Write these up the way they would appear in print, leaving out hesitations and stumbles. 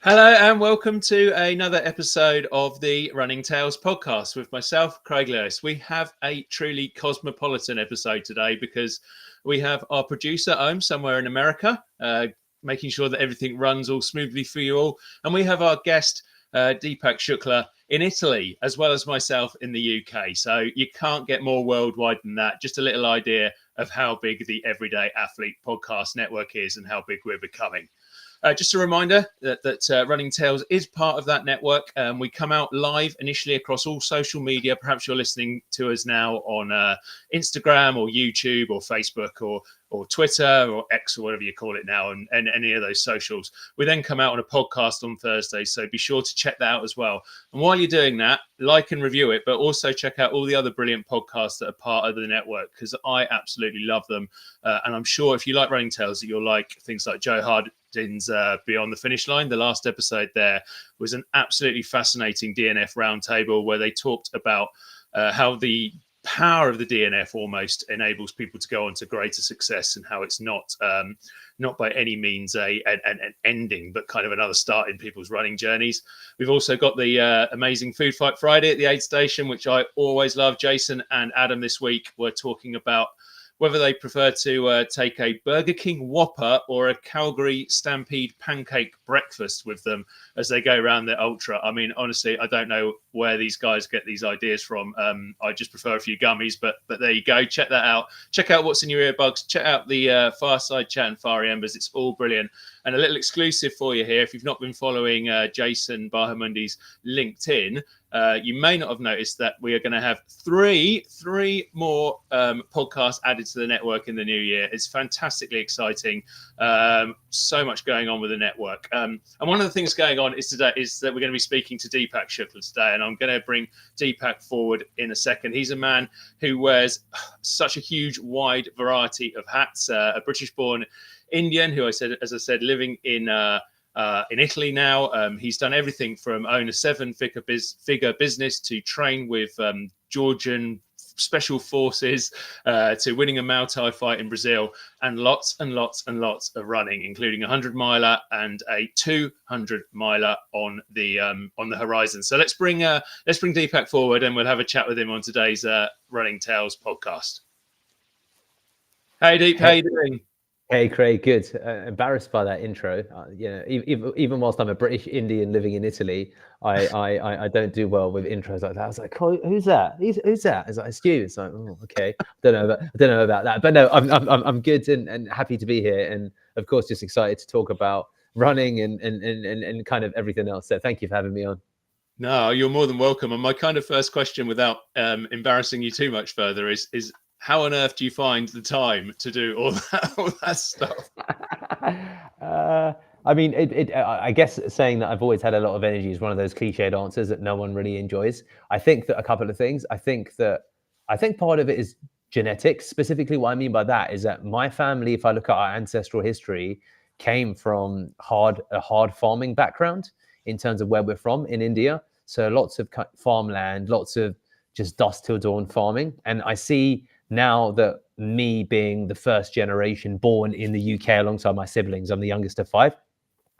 Hello and welcome to another episode of the Running Tales podcast with myself, Craig Lewis. We have a truly cosmopolitan episode today because we have our producer, Ohm, somewhere in America, making sure that everything runs all smoothly for you all. And we have our guest, Deepak Shukla, in Italy, as well as myself in the UK. So you can't get more worldwide than that. Just a little idea of how big the Everyday Athlete podcast network is and how big we're becoming. Just a reminder that Running Tales is part of that network. We come out live initially across all social media. Perhaps you're listening to us now on Instagram or YouTube or Facebook or Twitter or X or whatever you call it now, and any of those socials. We then come out on a podcast on Thursday, so be sure to check that out as well. And while you're doing that, like and review it, but also check out all the other brilliant podcasts that are part of the network, because I absolutely love them. And I'm sure if you like Running Tales, that you'll like things like Joe Hardin's Beyond the Finish Line. The last episode there was an absolutely fascinating DNF roundtable where they talked about how the power of the DNF almost enables people to go on to greater success, and how it's not by any means an ending, but kind of another start in people's running journeys. We've also got the amazing Food Fight Friday at the aid station, which I always love. Jason and Adam this week were talking about whether they prefer to take a Burger King Whopper or a Calgary Stampede pancake breakfast with them as they go around their ultra. I mean, honestly, I don't know where these guys get these ideas from. I just prefer a few gummies, but there you go. Check that out. Check out what's in your earbuds. Check out the Fireside Chat and Fiery Embers. It's all brilliant. And a little exclusive for you here. If you've not been following Jason Bahamundi's LinkedIn, you may not have noticed that we are going to have three more podcasts added to the network in the new year. It's fantastically exciting. So much going on with the network. And one of the things going on is that we're going to be speaking to Deepak Shukla today, and I'm going to bring Deepak forward in a second. He's a man who wears such a huge, wide variety of hats. A British-born Indian who, as I said, living in Italy now. He's done everything from own a seven-figure business to train with Georgian special forces to winning a Muay Thai fight in Brazil, and lots and lots and lots of running, including a 100-miler and a 200-miler on the horizon. So let's bring Deepak forward, and we'll have a chat with him on today's Running Tales podcast. Hey Deep, how you doing? Hey Craig, good. Embarrassed by that intro. Even whilst I'm a British Indian living in Italy, I don't do well with intros like that. I was like, oh, who's that? Who's that? It's like, it's you. It's like, oh, okay. I don't know about that, but no, I'm good and happy to be here, and of course, just excited to talk about running and kind of everything else. So thank you for having me on. No, you're more than welcome. And my kind of first question, without embarrassing you too much further, is how on earth do you find the time to do all that stuff? I mean, I guess saying that I've always had a lot of energy is one of those cliched answers that no one really enjoys. I think that a couple of things. I think part of it is genetics. Specifically, what I mean by that is that my family, if I look at our ancestral history, came from a hard farming background in terms of where we're from in India. So lots of farmland, lots of just dusk till dawn farming. And I see now that me being the first generation born in the UK alongside my siblings, I'm the youngest of 5,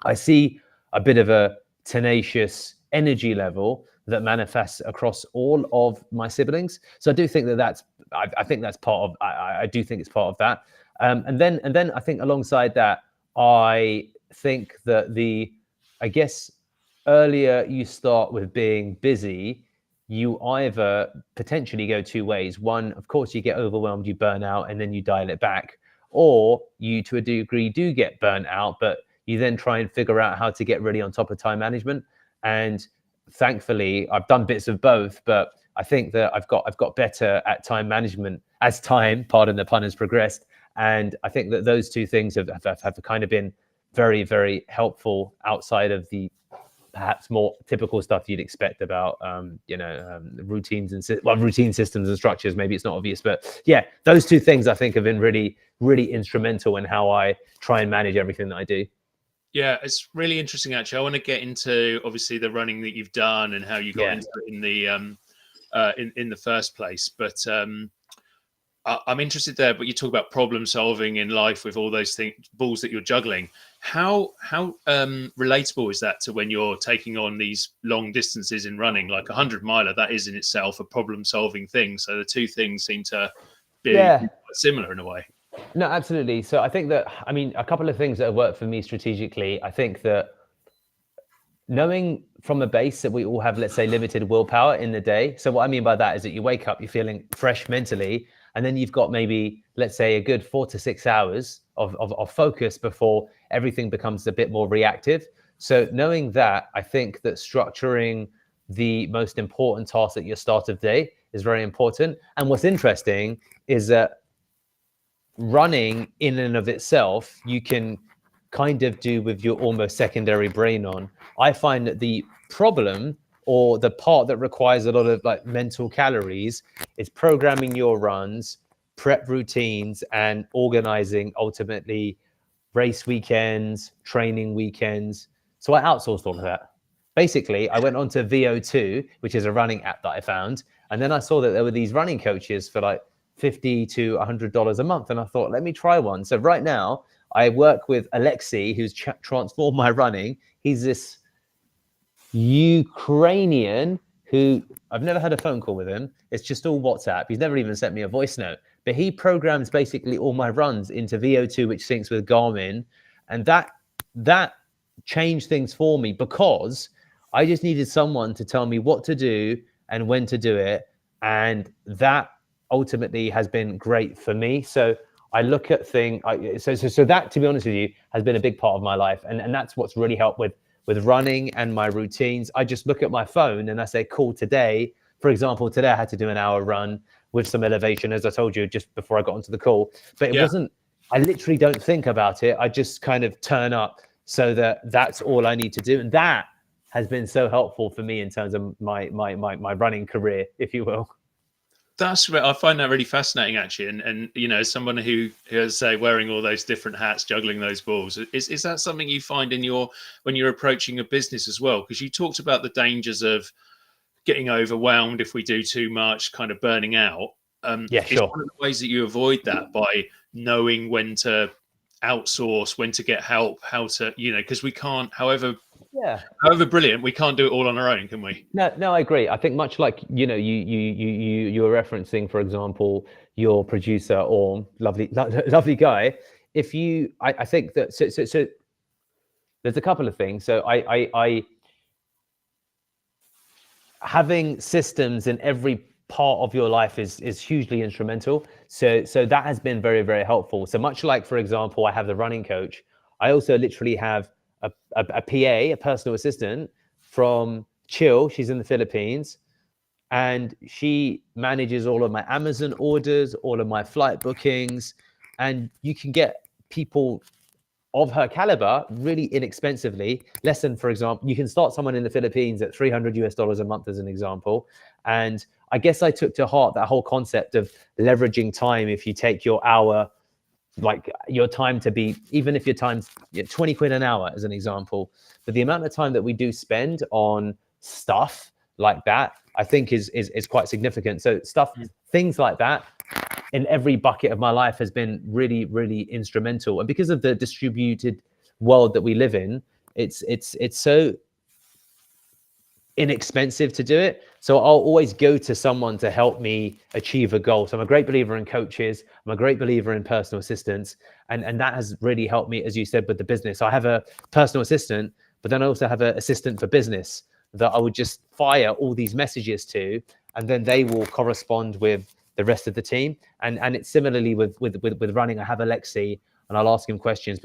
I see a bit of a tenacious energy level that manifests across all of my siblings. So I do think I think that's part of, I do think it's part of that. And then I think alongside that, I think that I guess earlier you start with being busy, you either potentially go two ways. One, of course, you get overwhelmed, you burn out, and then you dial it back. Or you, to a degree, do get burnt out, but you then try and figure out how to get really on top of time management. And thankfully, I've done bits of both, but I think that I've got better at time management as time, pardon the pun, has progressed. And I think that those two things have kind of been very, very helpful outside of the perhaps more typical stuff you'd expect about, routines and routine systems and structures. Maybe it's not obvious, but yeah, those two things I think have been really, really instrumental in how I try and manage everything that I do. Yeah, it's really interesting, actually. I want to get into obviously the running that you've done and how you got into it in the first place. But I'm interested there. But you talk about problem solving in life with all those balls that you're juggling. How relatable is that to when you're taking on these long distances in running, like 100 miler? That is in itself a problem-solving thing. So the two things seem to be Yeah. similar in a way. No, absolutely. So I think that, I mean, a couple of things that have worked for me strategically. I think that knowing from a base that we all have, let's say, limited willpower in the day. So what I mean by that is that you wake up, you're feeling fresh mentally, and then you've got maybe, let's say, a good 4 to 6 hours of focus before everything becomes a bit more reactive. So knowing that, I think that structuring the most important task at your start of day is very important. And what's interesting is that running in and of itself, you can kind of do with your almost secondary brain on. I find that the problem, or the part that requires a lot of like mental calories, is programming your runs, prep routines, and organizing ultimately race weekends, training weekends. So I outsourced all of that. Basically, I went on to VO2, which is a running app that I found. And then I saw that there were these running coaches for like $50 to $100 a month. And I thought, let me try one. So right now I work with Alexei, who's transformed my running. He's this Ukrainian who, I've never had a phone call with him. It's just all WhatsApp. He's never even sent me a voice note, but he programs basically all my runs into VO2, which syncs with Garmin. And that changed things for me, because I just needed someone to tell me what to do and when to do it. And that ultimately has been great for me. So I look at things, so that, to be honest with you, has been a big part of my life. And that's what's really helped with running and my routines. I just look at my phone and I say, cool, today, for example, today I had to do an hour run with some elevation, as I told you just before I got onto the call. But it wasn't, I literally don't think about it. I just kind of turn up, so that's all I need to do. And that has been so helpful for me in terms of my running career, if you will. I find that really fascinating, actually. And you know, as someone who is, say, wearing all those different hats, juggling those balls, is that something you find in when you're approaching a business as well? Because you talked about the dangers of getting overwhelmed if we do too much, kind of burning out. Yeah, Is sure. one of the ways that you avoid that by knowing when to outsource, when to get help, how to, you know, because we can't, however brilliant, we can't do it all on our own, can we? No, I agree. I think much like, you know, you were referencing, for example, your producer, or lovely guy. If you, I think that so there's a couple of things. So I having systems in every part of your life is hugely instrumental. So that has been very, very helpful. So much like, for example, I have the running coach, I also literally have a PA, a personal assistant from Chill. She's in the Philippines, and she manages all of my Amazon orders, all of my flight bookings, and you can get people of her caliber really inexpensively, less than, for example, you can start someone in the Philippines at $300 a month, as an example. And I guess I took to heart that whole concept of leveraging time. If you take your hour, like your time to be, even if your time's 20 quid an hour, as an example, but the amount of time that we do spend on stuff like that, I think is quite significant. So things like that in every bucket of my life has been really, really instrumental. And because of the distributed world that we live in, it's so inexpensive to do it. So I'll always go to someone to help me achieve a goal. So I'm a great believer in coaches. I'm a great believer in personal assistants. And that has really helped me, as you said, with the business. So I have a personal assistant, but then I also have an assistant for business that I would just fire all these messages to, and then they will correspond with the rest of the team. And it's similarly with running. I have Alexei, and I'll ask him questions.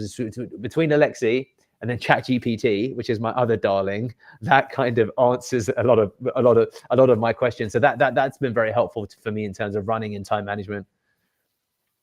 Between Alexei and then ChatGPT, which is my other darling, that kind of answers a lot of my questions. So that's been very helpful for me in terms of running and time management.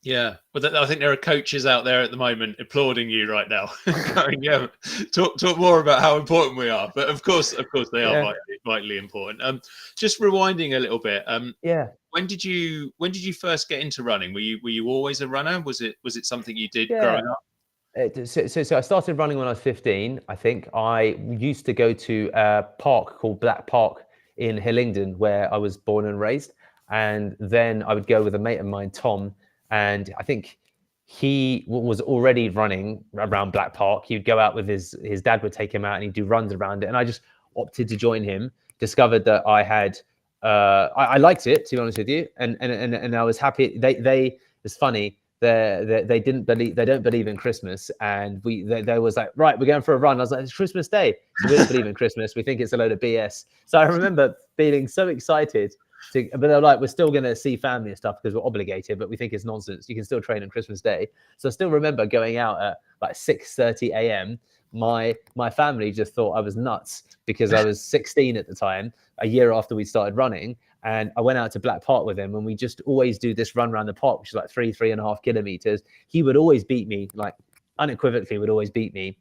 Yeah, but I think there are coaches out there at the moment applauding you right now, going, "Yeah, talk more about how important we are." But of course, they are vitally important. Just rewinding a little bit. Yeah. When did you first get into running? Were you always a runner? Was it something you did Yeah. growing up? So I started running when I was 15. I think I used to go to a park called Black Park in Hillingdon, where I was born and raised. And then I would go with a mate of mine, Tom. And I think he was already running around Black Park. He'd go out with his dad would take him out and he'd do runs around it. And I just opted to join him. Discovered that I had I liked it, to be honest with you, and I was happy. They it's funny. They don't believe in Christmas, and they was like, right, we're going for a run. I was like, it's Christmas Day, so we don't believe in Christmas. We think it's a load of BS. So I remember feeling so excited. But they're like, we're still going to see family and stuff because we're obligated, but we think it's nonsense. You can still train on Christmas Day. So I still remember going out at like 6:30 a.m. My family just thought I was nuts because I was 16 at the time, a year after we started running. And I went out to Black Park with him, and we just always do this run around the park, which is like 3.5 kilometers. He would always beat me, like unequivocally would always beat me.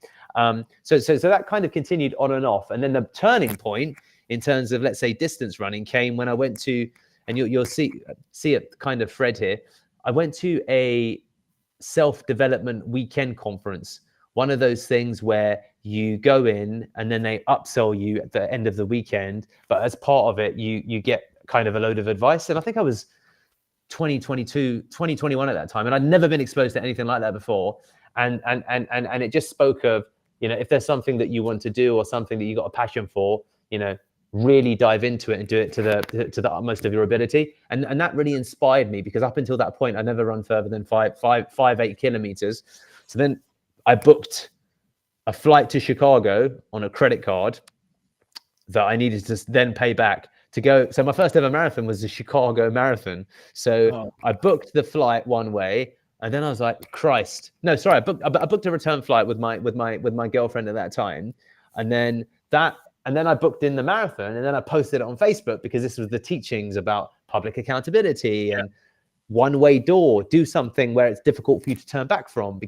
So that kind of continued on and off. And then the turning point in terms of, let's say, distance running came when I went to, and you'll see a kind of thread here. I went to a self-development weekend conference, one of those things where you go in and then they upsell you at the end of the weekend, but as part of it, you get kind of a load of advice. And I think I was 2021 at that time, and I'd never been exposed to anything like that before. And it just spoke of, if there's something that you want to do or something that you got a passion for, really dive into it and do it to the utmost of your ability. And that really inspired me, because up until that point, I never run further than 8 kilometers. So then I booked a flight to Chicago on a credit card that I needed to then pay back to go. So my first ever marathon was the Chicago Marathon. So I booked the flight one way, and then I was like, Christ, no, sorry, I booked a return flight with my girlfriend at that time, and then I booked in the marathon, and then I posted it on Facebook because this was the teachings about public accountability and one-way door, do something where it's difficult for you to turn back from.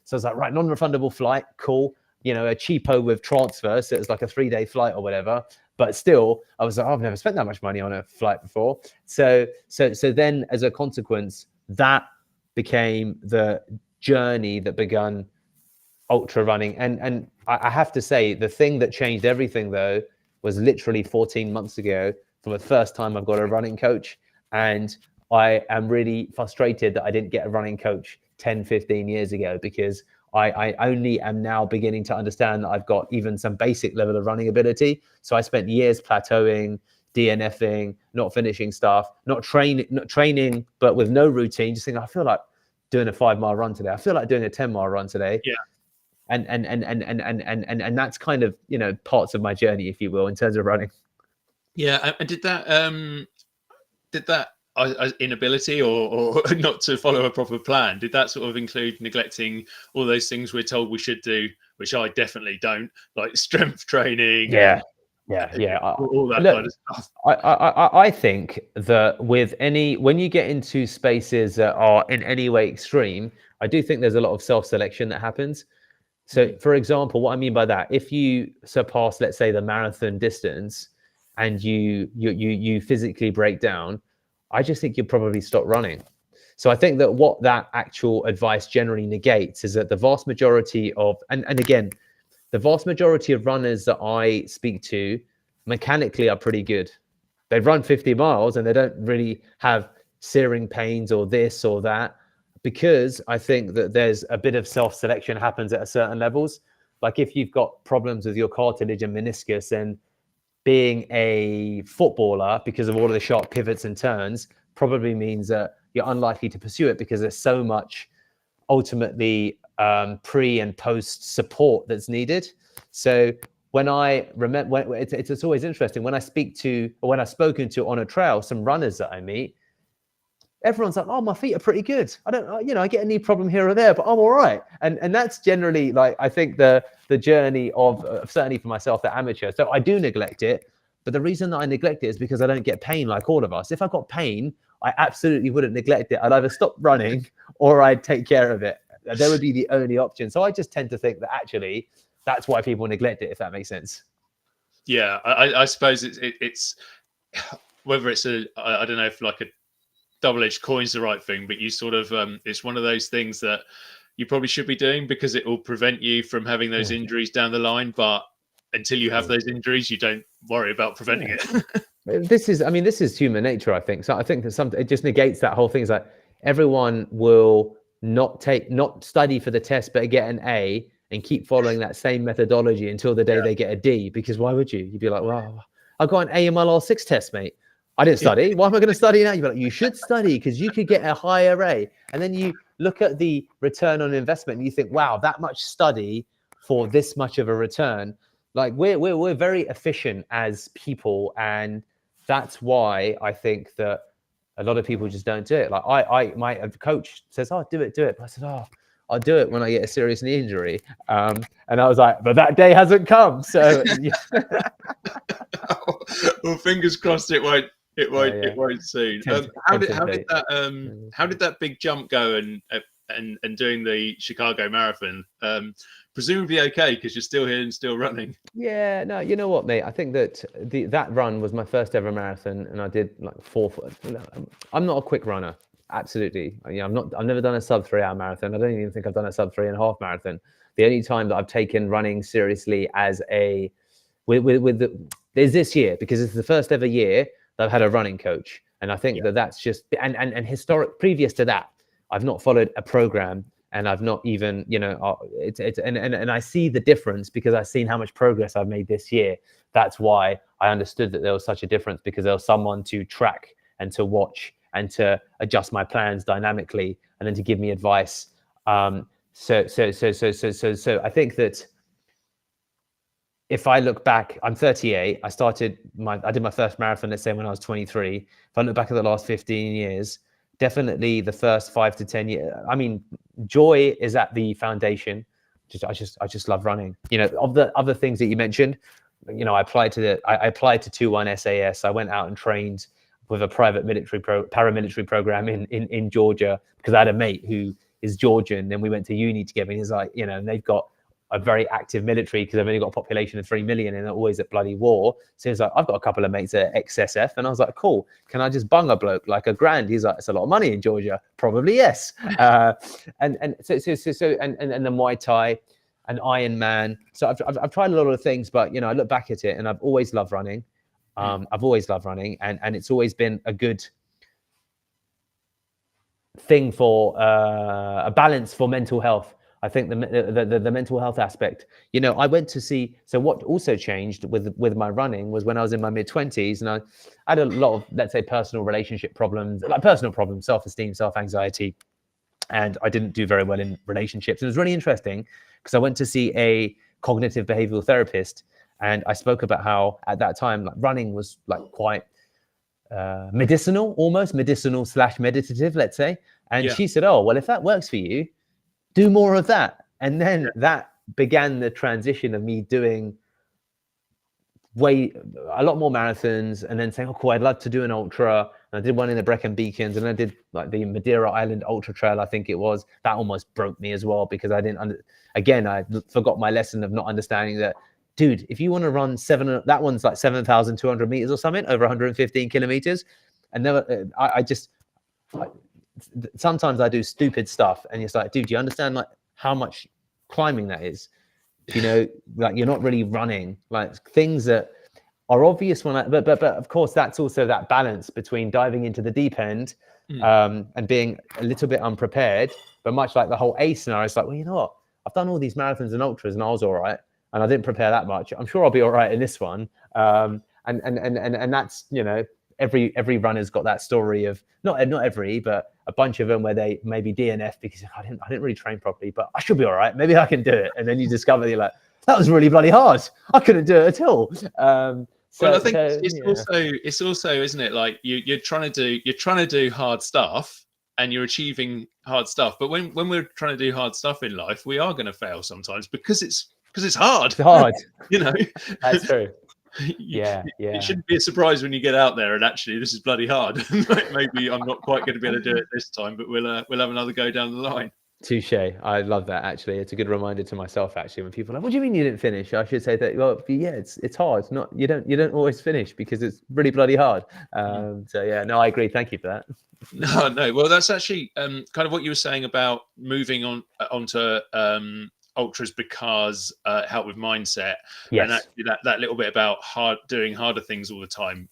So I was like, right, non-refundable flight, cool, a cheapo with transfer, so it was like a 3-day flight or whatever. But still, I was like, I've never spent that much money on a flight before. So then, as a consequence, that became the journey that began ultra running. And I have to say, the thing that changed everything, though, was literally 14 months ago, from the first time I've got a running coach. And I am really frustrated that I didn't get a running coach 10, 15 years ago, because I only am now beginning to understand that I've got even some basic level of running ability. So I spent years plateauing, DNFing, not finishing stuff, not training, but with no routine, just thinking, I feel like doing a 5-mile run today. I feel like doing a 10-mile run today. Yeah. And that's kind of, parts of my journey, if you will, in terms of running. Yeah. And did that inability or not to follow a proper plan, did that sort of include neglecting all those things we're told we should do, which I definitely don't, like strength training? Yeah. All that kind of stuff. I think that when you get into spaces that are in any way extreme, I do think there's a lot of self-selection that happens. So, for example, what I mean by that, if you surpass, let's say, the marathon distance and you physically break down, I just think you'll probably stop running. So I think that what that actual advice generally negates is that the vast majority of, and again, the vast majority of runners that I speak to mechanically are pretty good. They run 50 miles and they don't really have searing pains or this or that, because I think that there's a bit of self-selection happens at certain levels. Like if you've got problems with your cartilage and meniscus, and being a footballer, because of all of the sharp pivots and turns, probably means that you're unlikely to pursue it, because there's so much ultimately pre and post support that's needed. So when I remember, it's always interesting when I've spoken to on a trail some runners that I meet, everyone's like, oh, my feet are pretty good. I don't, I get a knee problem here or there, but I'm all right. And that's generally, like, I think the journey of certainly for myself, the amateur. So I do neglect it, but the reason that I neglect it is because I don't get pain like all of us. If I got pain, I absolutely wouldn't neglect it. I'd either stop running or I'd take care of it. That would be the only option. So I just tend to think that actually that's why people neglect it, if that makes sense. Yeah, I suppose it's whether it's I don't know if like a double-edged coin's the right thing, but you sort of it's one of those things that you probably should be doing because it will prevent you from having those injuries down the line. But until you have those injuries, you don't worry about preventing it. This is human nature, I think. So I think that it just negates that whole thing. Is like everyone will not study for the test, but get an A and keep following that same methodology until the day they get a D. Because why would you? You'd be like, well, I got an A in my last 6 tests, mate. I didn't study. Why am I going to study now? You'd be like, you should study because you could get a higher A. And then you look at the return on investment and you think, wow, that much study for this much of a return. Like we're very efficient as people, and that's why I think that a lot of people just don't do it. Like my coach says, "Oh, do it." But I said, "Oh, I'll do it when I get a serious knee injury." And I was like, "But that day hasn't come." So, well, fingers crossed it won't. It won't soon. How did that big jump go and doing the Chicago Marathon? Presumably okay because you're still here and still running. Yeah, no, you know what, mate? I think that that run was my first ever marathon, and I did like 4. I'm not a quick runner, absolutely. I've never done a sub 3 hour marathon. I don't even think I've done a sub 3.5 marathon. The only time that I've taken running seriously as a is this year, because it's the first ever year that I've had a running coach, and I think that's just and historic. Previous to that, I've not followed a program. And I've not even, and I see the difference because I've seen how much progress I've made this year. That's why I understood that there was such a difference, because there was someone to track and to watch and to adjust my plans dynamically and then to give me advice. So I think that if I look back, I'm 38. I did my first marathon, let's say, when I was 23. If I look back at the last 15 years, definitely the first 5 to 10 years. I mean, joy is at the foundation. I just love running. Of the other things that you mentioned, I applied to 2-1 SAS. I went out and trained with a private paramilitary program in Georgia because I had a mate who is Georgian. Then we went to uni together. And he's like, and they've got a very active military because they've only got a population of 3 million and they're always at bloody war. So he's like, I've got a couple of mates at XSF. And I was like, cool. Can I just bung a bloke like $1,000? He's like, it's a lot of money in Georgia. Probably yes. And so the Muay Thai and Ironman. So I've tried a lot of things, but I look back at it and I've always loved running. I've always loved running, and it's always been a good thing for a balance for mental health. I think the mental health aspect, I went to see, so what also changed with my running was when I was in my mid-20s and I had a lot of, let's say, personal relationship problems, self-esteem, self-anxiety, and I didn't do very well in relationships. And it was really interesting because I went to see a cognitive behavioral therapist, and I spoke about how at that time, like, running was like quite medicinal / meditative, let's say. And she said, oh, well, if that works for you, do more of that. And then that began the transition of me doing a lot more marathons, and then saying, oh, cool, I'd love to do an ultra. And I did one in the Brecon Beacons, and I did like the Madeira Island Ultra Trail, I think it was. That almost broke me as well, because I forgot my lesson of not understanding that, dude, if you want to run that one's like 7,200 meters or something, over 115 kilometers. And then sometimes I do stupid stuff, and it's like, dude, do you understand like how much climbing that is? Like you're not really running, like things that are obvious but of course that's also that balance between diving into the deep end and being a little bit unprepared. But much like the whole A scenario, it's like, well, you know what? I've done all these marathons and ultras and I was all right, and I didn't prepare that much. I'm sure I'll be all right in this one. And that's, every runner's got that story of not every, but a bunch of them where they maybe DNF because I didn't really train properly, but I should be all right. Maybe I can do it. And then you discover, you're like, that was really bloody hard. I couldn't do it at all. Well, I think it's also, isn't it? Like you're trying to do hard stuff and you're achieving hard stuff. But when we're trying to do hard stuff in life, we are going to fail sometimes because it's hard. It's hard. That's true. It shouldn't be a surprise when you get out there and actually this is bloody hard. Maybe I'm not quite going to be able to do it this time, but we'll have another go down the line. Touche. I love that, actually. It's a good reminder to myself, actually, when people are like, what do you mean you didn't finish? I should say that, well, yeah, it's hard. You don't always finish because it's really bloody hard. So yeah, no, I agree. Thank you for that. No. Well, that's actually kind of what you were saying about moving onto ultras because help with mindset. Yes. And actually that little bit about doing harder things all the time.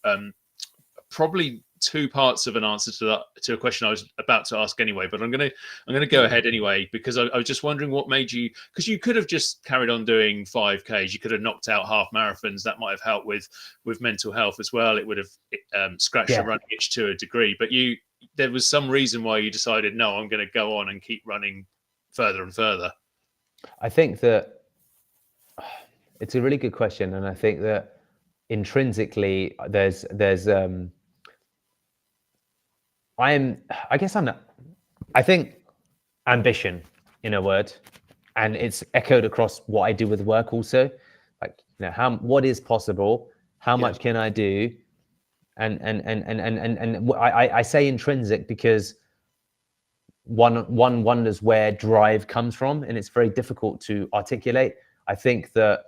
Probably two parts of an answer to a question I was about to ask anyway, but I'm gonna go ahead anyway, because I was just wondering what made you, because you could have just carried on doing 5Ks, you could have knocked out half marathons, that might have helped with mental health as well. It would have scratched the running itch to a degree, but there was some reason why you decided, no, I'm going to go on and keep running further and further. I think that it's a really good question, and I think that intrinsically I think ambition, in a word, and it's echoed across what I do with work also. Like, what is possible, how much can I do, and I say intrinsic because one wonders where drive comes from, and it's very difficult to articulate. I think that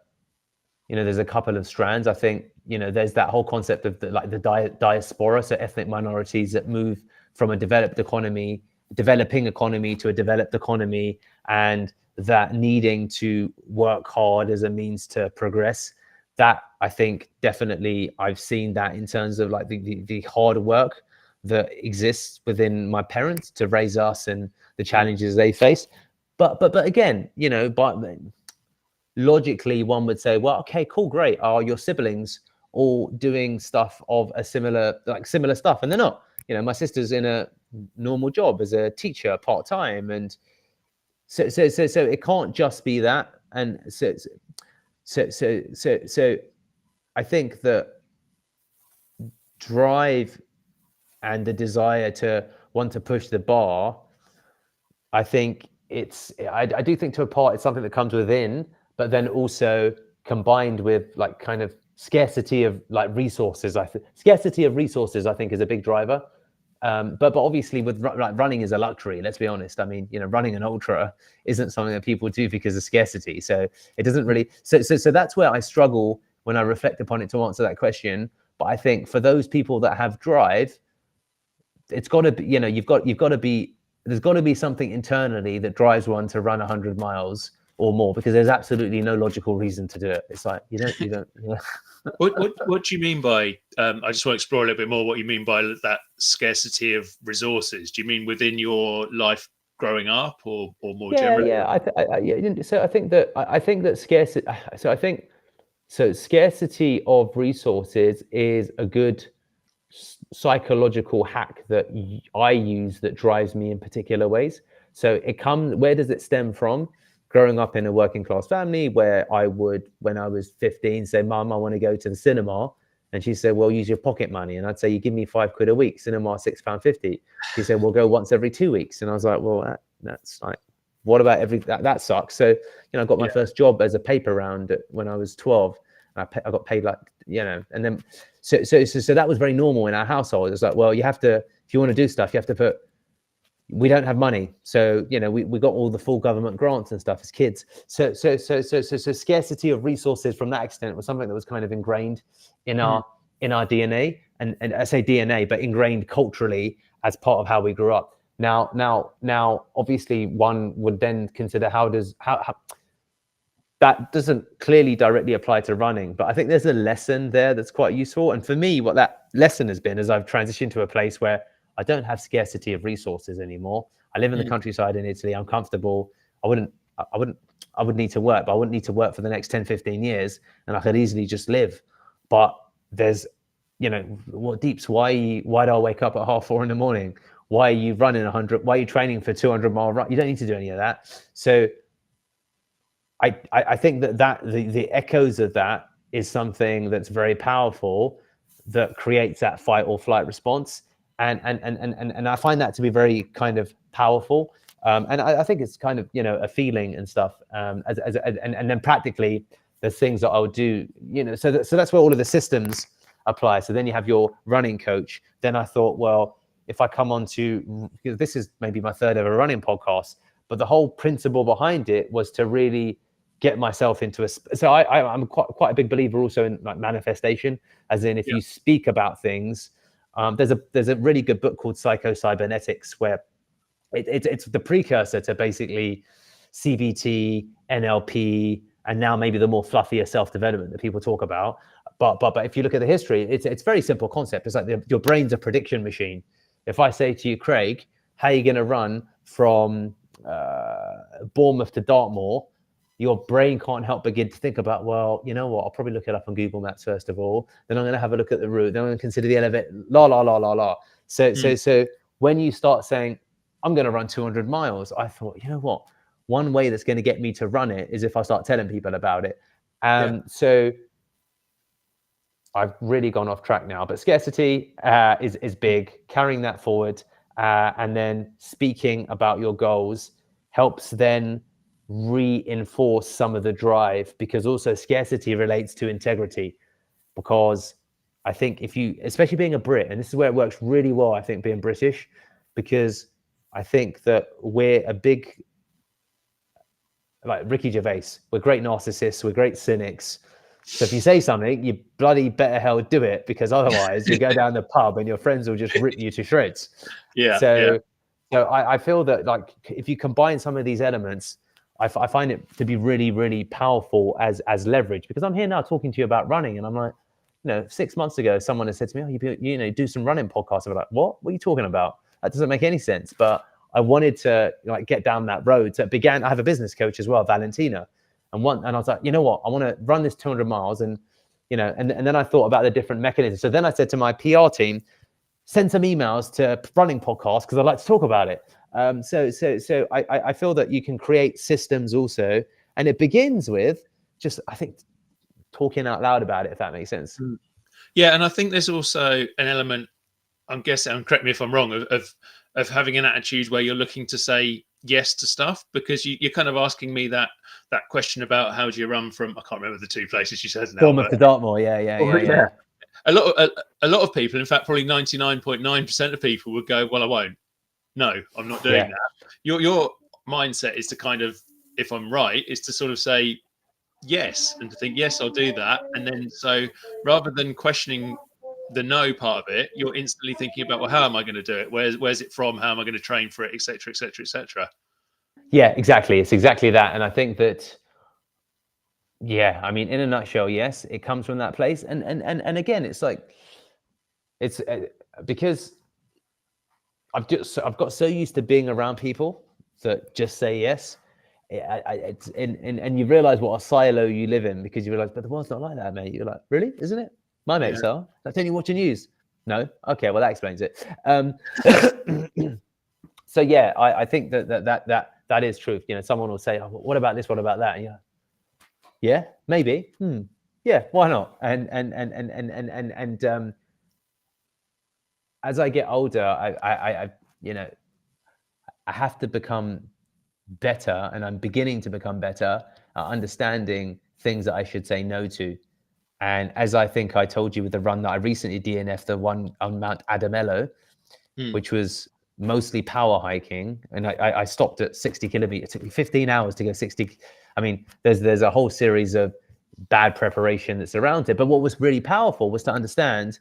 there's a couple of strands. I think there's that whole concept of the diaspora, so ethnic minorities that move from a developing economy to a developed economy, and that needing to work hard as a means to progress. That, I think, definitely I've seen that in terms of like the hard work that exists within my parents to raise us and the challenges they face. But again, but logically one would say, well, okay, cool, great. Are your siblings all doing stuff of a similar stuff? And they're not. My sister's in a normal job as a teacher part-time, and so it can't just be that. And so I think that drive and the desire to want to push the bar, I think I do think to a part it's something that comes within, but then also combined with like kind of scarcity of resources. Scarcity of resources, I think, is a big driver. But obviously with running is a luxury, let's be honest. I mean, running an ultra isn't something that people do because of scarcity. So it doesn't really, so that's where I struggle when I reflect upon it to answer that question. But I think for those people that have drive, it's got to be, there's got to be something internally that drives one to run 100 miles or more, because there's absolutely no logical reason to do it. It's like, you don't. What do you mean by, I just want to explore a little bit more what you mean by that scarcity of resources. Do you mean within your life growing up, or more generally? So I think that scarcity, scarcity of resources is a good psychological hack that I use that drives me in particular ways. So where does it stem from? Growing up in a working class family, where I would, when I was 15, say, Mum, I want to go to the cinema. And she said, well, use your pocket money. And I'd say, you give me £5 a week, cinema, £6.50. She said, we'll go once every 2 weeks. And I was like, well, that's like, what about that sucks. So, I got my first job as a paper round when I was 12. And I got paid and then, so that was very normal in our household. It was like, well, you have to, if you want to do stuff, you have to put, we don't have money. So, we got all the full government grants and stuff as kids. So scarcity of resources from that extent was something that was kind of ingrained in our DNA. And I say DNA, but ingrained culturally as part of how we grew up. Now, obviously one would then consider how that doesn't clearly directly apply to running, but I think there's a lesson there that's quite useful. And for me, what that lesson has been is I've transitioned to a place where I don't have scarcity of resources anymore. I live in the countryside in Italy. I'm comfortable. I would need to work, but I wouldn't need to work for the next 10, 15 years. And I could easily just live. But there's, what Deeps, why do I wake up at 4:30 in the morning? Why are you running 100? Why are you training for 200-mile run? You don't need to do any of that. So I think that the echoes of that is something that's very powerful, that creates that fight or flight response. And I find that to be very kind of powerful. And I think it's kind of, a feeling and stuff. And then practically the things that I'll do, so that's where all of the systems apply. So then you have your running coach. Then I thought, well, if I come on to, because this is maybe my third ever running podcast, but the whole principle behind it was to really get myself into so I'm quite a big believer also in like manifestation, as in if you speak about things, there's a really good book called Psycho-Cybernetics, where it's the precursor to basically CBT, NLP, and now maybe the more fluffier self-development that people talk about. But if you look at the history, it's very simple concept. It's like your brain's a prediction machine. If I say to you, Craig, how are you going to run from Bournemouth to Dartmoor? Your brain can't help begin to think about, well, you know what? I'll probably look it up on Google Maps first of all. Then I'm going to have a look at the route. Then I'm going to consider the elevator. So when you start saying, I'm going to run 200 miles, I thought, you know what? One way that's going to get me to run it is if I start telling people about it. So I've really gone off track now, but scarcity is big. Carrying that forward and then speaking about your goals helps then reinforce some of the drive, because also scarcity relates to integrity. Because I think if you, especially being a Brit, and this is where it works really well, I think, being British, because I think that we're a big, like Ricky Gervais, we're great narcissists, we're great cynics. So if you say something, you bloody better hell do it, because otherwise you go down the pub and your friends will just rip you to shreds. So I feel that, like, if you combine some of these elements, I find it to be really, really powerful as leverage, because I'm here now talking to you about running, and I'm like, 6 months ago, someone has said to me, oh, you do some running podcasts. I'm like, what are you talking about? That doesn't make any sense. But I wanted to get down that road. So it began, I have a business coach as well, Valentina. And I was like, you know what? I want to run this 200 miles. And, and then I thought about the different mechanisms. So then I said to my PR team, send some emails to running podcasts, because I'd like to talk about it. So I feel that you can create systems also. And it begins with just, I think, talking out loud about it, if that makes sense. Yeah. And I think there's also an element, I'm guessing, and correct me if I'm wrong, of having an attitude where you're looking to say yes to stuff, because you're kind of asking me that question about how do you run from, I can't remember the two places you said now. Bournemouth to Dartmoor, yeah. A lot of people, in fact, probably 99.9% of people would go, well, I won't. No, I'm not doing that. Your mindset is to kind of, if I'm right, is to sort of say yes, and to think, yes, I'll do that. And then, so rather than questioning the no part of it, you're instantly thinking about, well, how am I going to do it? Where's it from? How am I going to train for it, etc., etc., etc. Yeah, exactly. It's exactly that. And I think that, yeah, I mean, in a nutshell, yes, it comes from that place. And again, it's like, it's because I've got so used to being around people that just say yes. And you realize what a silo you live in, because you realize, but the world's not like that, mate. You're like, really? Isn't it? My mates are. Like, don't you watch the news? No? Okay, well, that explains it. So yeah, I think that is truth. Someone will say, oh, what about this? What about that? And you're like, yeah, maybe. Yeah, why not? And as I get older, I have to become better, and I'm beginning to become better at understanding things that I should say no to. And as I think I told you with the run that I recently DNF'd, the one on Mount Adamello, which was mostly power hiking, and I stopped at 60 kilometers. It took me 15 hours to go 60. I mean, there's a whole series of bad preparation that's around it. But what was really powerful was to understand,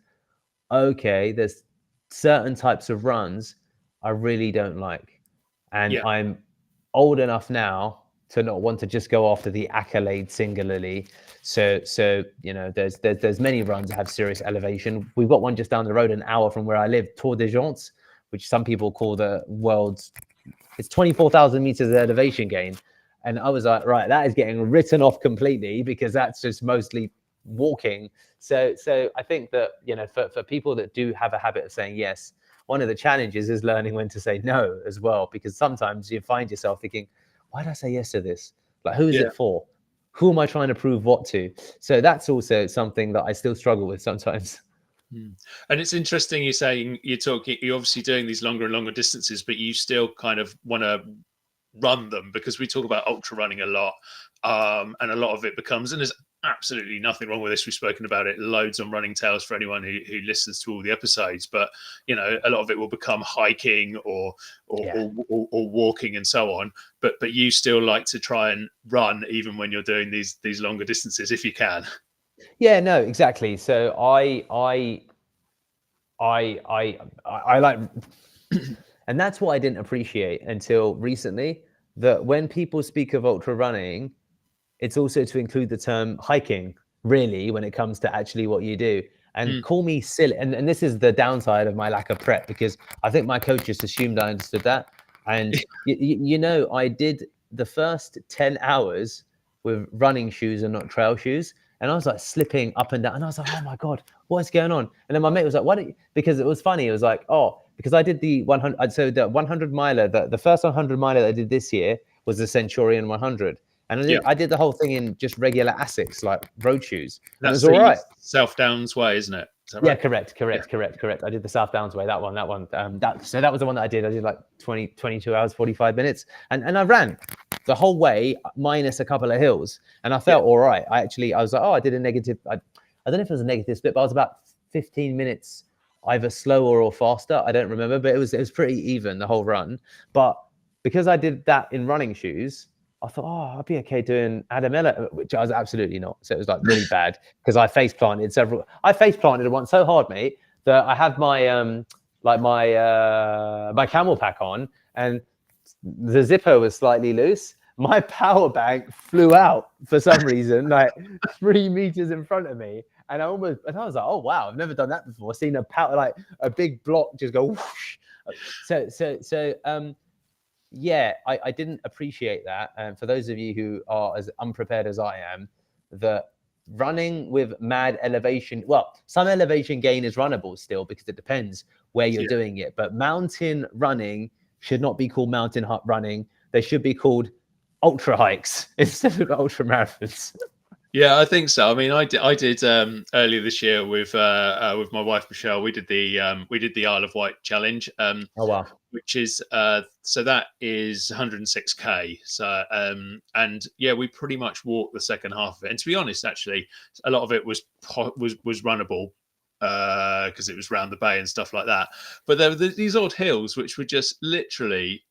okay, there's certain types of runs I really don't like. And I'm old enough now to not want to just go after the accolade singularly. So there's many runs that have serious elevation. We've got one just down the road, an hour from where I live, Tour de Jaunt, which some people call the world's, it's 24,000 meters of elevation gain. And I was like, right, that is getting written off completely, because that's just mostly walking. So I think that, for people that do have a habit of saying yes, one of the challenges is learning when to say no as well, because sometimes you find yourself thinking, why did I say yes to this? Like, who is it for? Who am I trying to prove what to? So that's also something that I still struggle with sometimes. And it's interesting you're saying you're obviously doing these longer and longer distances, but you still kind of want to run them, because we talk about ultra running a lot, and a lot of it becomes, and there's absolutely nothing wrong with this, we've spoken about it loads on Running Tales for anyone who listens to all the episodes, but a lot of it will become hiking or walking and so on, but you still like to try and run even when you're doing these longer distances, if you can. Yeah, no, exactly. So I like, and that's what I didn't appreciate until recently, that when people speak of ultra running, it's also to include the term hiking, really, when it comes to actually what you do. And call me silly. And this is the downside of my lack of prep, because I think my coach just assumed I understood that. And, I did the first 10 hours with running shoes and not trail shoes. And I was like slipping up and down. And I was like, oh my God, what's going on? And then my mate was like, why don't you? Because it was funny. It was like, oh, because I did the 100. So the 100 miler, the first 100 miler that I did this year was the Centurion 100. And I did the whole thing in just regular Asics, like road shoes. And it That's was all the right. South Downs way, isn't it? Is that Yeah, right? correct. I did the South Downs way, that one. So that was the one that I did. I did like 22 hours, 45 minutes. And I ran the whole way minus a couple of hills. And I felt all right. I was like, oh, I did a negative. I don't know if it was a negative split, but I was about 15 minutes either slower or faster. I don't remember, but it was pretty even the whole run. But because I did that in running shoes, I thought, oh, I'd be okay doing Adamella, which I was absolutely not. So it was like really bad, because I face planted once so hard, mate, that I had my my camel pack on, and the zipper was slightly loose. My power bank flew out for some reason, like 3 meters in front of me. And I was like, oh wow, I've never done that before. Seen like a big block just go whoosh. Yeah, I didn't appreciate that. And for those of you who are as unprepared as I am, that running with mad elevation, well, some elevation gain is runnable still, because it depends where you're doing it. But mountain running should not be called mountain running. They should be called ultra hikes instead of ultra marathons. Yeah, I think so. I mean, I did earlier this year with my wife Michelle. We did the Isle of Wight challenge. Oh wow! Which is so that is 106k. So and yeah, we pretty much walked the second half of it. And to be honest, actually, a lot of it was runnable because it was round the bay and stuff like that. But there were these odd hills which were just literally.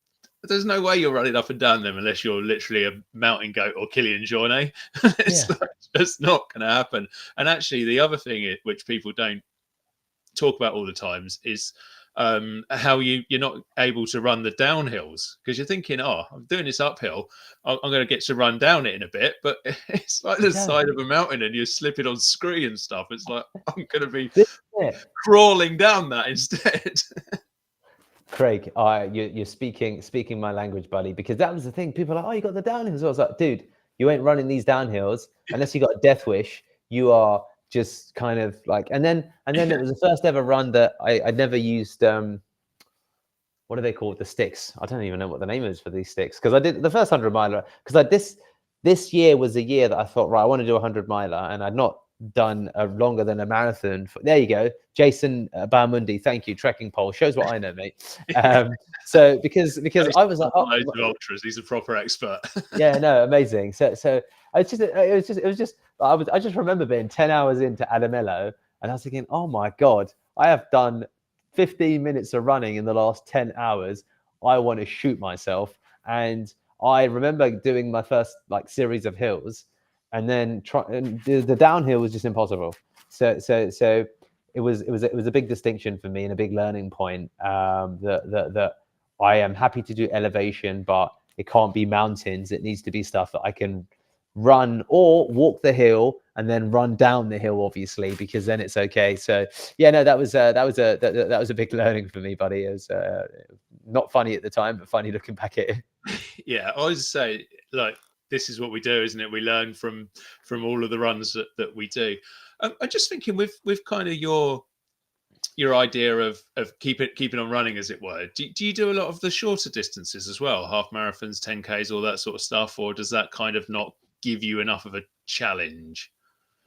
There's no way you're running up and down them unless you're literally a mountain goat or Killian Jornet. It's just not going to happen. And actually, the other thing which people don't talk about all the times is how you're not able to run the downhills, because you're thinking, oh, I'm doing this uphill, I'm going to get to run down it in a bit, but it's like the side of a mountain and you're slipping on scree and stuff. It's like, I'm going to be crawling down that instead. Craig, you're speaking my language, buddy, because that was the thing. People are like, oh, you got the downhills. I was like, dude, you ain't running these downhills unless you got a death wish. You are just kind of like, and then it was the first ever run that I never used. What are they called? The sticks. I don't even know what the name is for these sticks, because I did the first 100 miler. Because this year was the year that I thought, right, I want to do a 100 miler, and I'd not done a longer than a marathon. There you go, Jason Barmundi. Thank you. Trekking pole shows what I know, mate. So because I was like, oh, ultras. He's a proper expert. Yeah, no, amazing. So I just remember being 10 hours into Adamello, and I was thinking, oh my God, I have done 15 minutes of running in the last 10 hours. I want to shoot myself. And I remember doing my first like series of hills, and then the downhill was just impossible. So it was a big distinction for me and a big learning point, that I am happy to do elevation, but it can't be mountains. It needs to be stuff that I can run or walk the hill and then run down the hill, obviously, because then it's okay. So yeah, no, that was a big learning for me, buddy. It was not funny at the time, but funny looking back at it. Yeah, I always say, like, this is what we do, isn't it? We learn from all of the runs that we do. I'm just thinking with kind of your idea of keeping on running, as it were. Do you do a lot of the shorter distances as well, half marathons, 10Ks, all that sort of stuff, or does that kind of not give you enough of a challenge?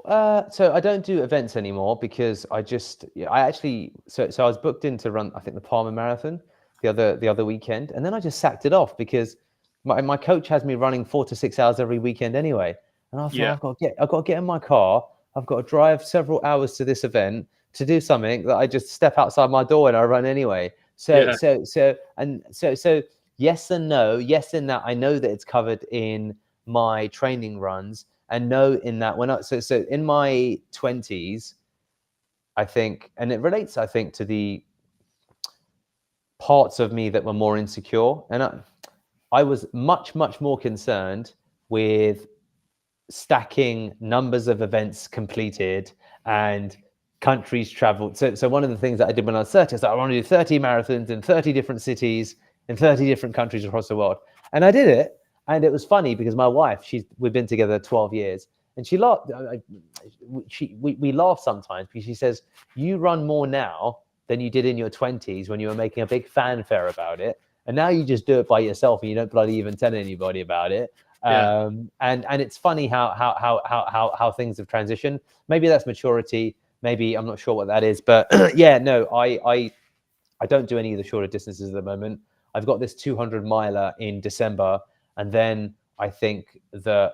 So I don't do events anymore, because I was booked in to run, I think, the Palmer Marathon the other weekend, and then I just sacked it off because my coach has me running 4 to 6 hours every weekend anyway. And I thought, I've got to get in my car. I've got to drive several hours to this event to do something that I just step outside my door and I run anyway. So yes and no. Yes, in that I know that it's covered in my training runs, and no, in that so in my 20s, I think, and it relates, I think, to the parts of me that were more insecure, and I was much more concerned with stacking numbers of events completed and countries traveled. So one of the things that I did when I was 30 is that I want to do 30 marathons in 30 different cities in 30 different countries across the world. And I did it. And it was funny because my wife, we've been together 12 years, and she laughed. We laugh sometimes because she says, "You run more now than you did in your 20s when you were making a big fanfare about it, and now you just do it by yourself and you don't bloody even tell anybody about it." Yeah. And it's funny how things have transitioned. Maybe that's maturity. Maybe I'm not sure what that is, but yeah, no, I don't do any of the shorter distances at the moment. I've got this 200 miler in December, and then I think that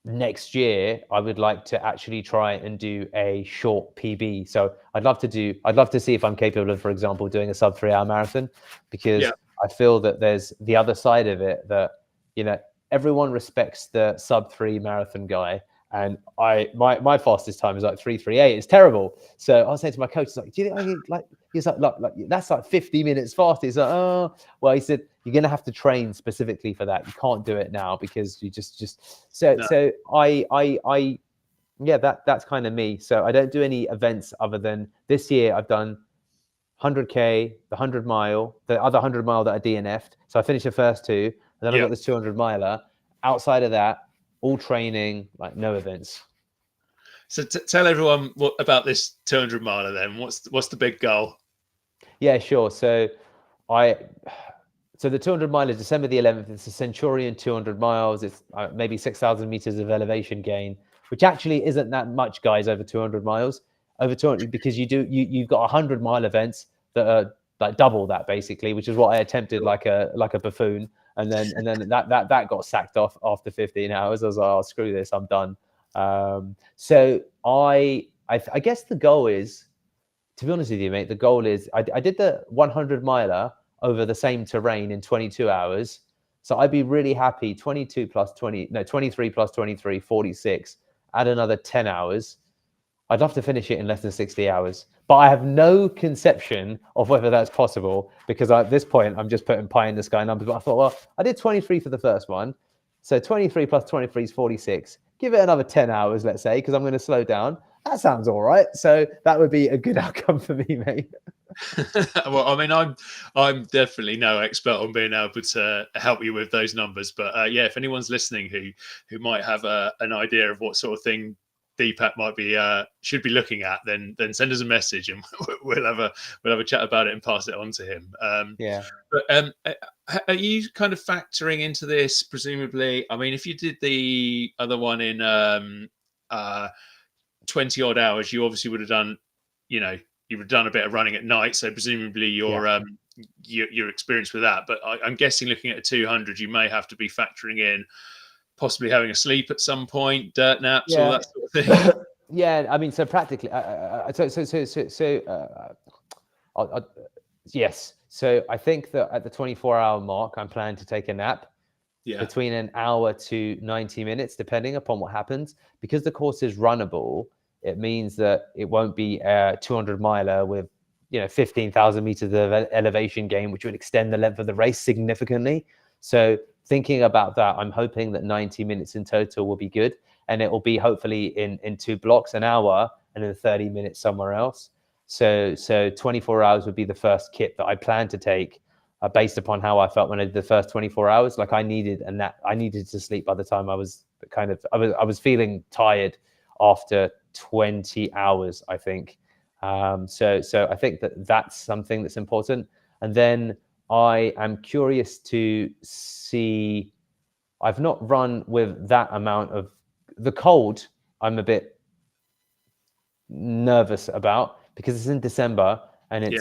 next year I would like to actually try and do a short PB. So I'd love to see if I'm capable of, for example, doing a sub 3 hour marathon, because Yeah. I feel that there's the other side of it that, you know, everyone respects the sub 3 marathon guy. And my fastest time is like 3:38. It's terrible. So I was saying to my coach, like, do you think I can, like, he's like that's like 50 minutes fast. He's like, oh, well, he said, you're going to have to train specifically for that. You can't do it now because you No. so yeah, that's kind of me. So I don't do any events other than this year. I've done 100K, the 100 mile, the other 100 mile that I DNF'd. So I finished the first two, and then I Yeah. got this 200 miler. Outside of that, all training, like no events. So tell everyone about this 200 miler then. What's the big goal? Yeah, sure. So the 200 mile is December the 11th. It's a Centurion 200 miles. It's maybe 6,000 meters of elevation gain, which actually isn't that much, guys, over 200 miles. Over 200, because you've got 100-mile events that are like double that, basically, which is what I attempted, like a buffoon. And then that got sacked off after 15 hours. I was like, oh, screw this, I'm done. So I guess the goal is, to be honest with you, mate, the goal is I did the 100 miler over the same terrain in 22 hours. So I'd be really happy. 23 plus 23, 46, add another 10 hours. I'd love to finish it in less than 60 hours, but I have no conception of whether that's possible, because at this point, I'm just putting pie in the sky numbers. But I thought, well, I did 23 for the first one. So 23 plus 23 is 46. Give it another 10 hours, let's say, because I'm going to slow down. That sounds all right. So that would be a good outcome for me, mate. Well, I mean, I'm definitely no expert on being able to help you with those numbers, but yeah, if anyone's listening who might have an idea of what sort of thing Deepak might be should be looking at, then send us a message and we'll have a chat about it and pass it on to him. Yeah. But are you kind of factoring into this? Presumably, I mean, if you did the other one in 20 odd hours, you obviously would have done, you know, you would have done a bit of running at night. So presumably your experience with that. But I'm guessing, looking at a 200, you may have to be factoring in possibly having a sleep at some point, dirt naps, all that sort of thing. Yeah, I mean, so practically, yes. So I think that at the 24-hour mark, I'm planning to take a nap. Yeah. Between an hour to 90 minutes, depending upon what happens. Because the course is runnable, it means that it won't be a 200 miler with, 15,000 meters of elevation gain, which would extend the length of the race significantly. So thinking about that, I'm hoping that 90 minutes in total will be good. And it will be hopefully in two blocks, an hour and then 30 minutes somewhere else. So 24 hours would be the first kit that I plan to take, based upon how I felt when I did the first 24 hours. Like I needed a nap. I needed to sleep by the time I was I was feeling tired after 20 hours, I think. So I think that's something that's important. And then I am curious to see, I've not run with that amount of the cold. I'm a bit nervous about, because it's in December and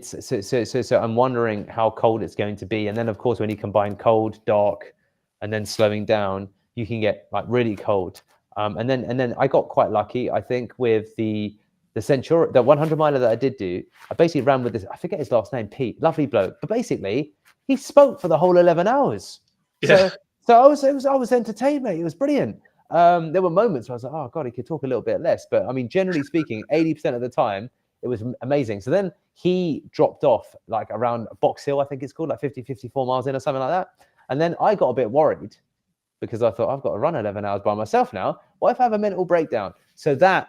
so I'm wondering how cold it's going to be. And then of course, when you combine cold, dark, and then slowing down, you can get like really cold. And then I got quite lucky, I think, with the Centurion, the 100 miler that I did do. I basically ran with this, I forget his last name, Pete, lovely bloke, but basically he spoke for the whole 11 hours. Yeah. So I was entertained, mate. It was brilliant. There were moments where I was like, oh God, he could talk a little bit less. But I mean, generally speaking, 80% of the time, it was amazing. So then he dropped off like around Box Hill, I think it's called, like 54 miles in or something like that. And then I got a bit worried because I thought I've got to run 11 hours by myself now. What if I have a mental breakdown? So that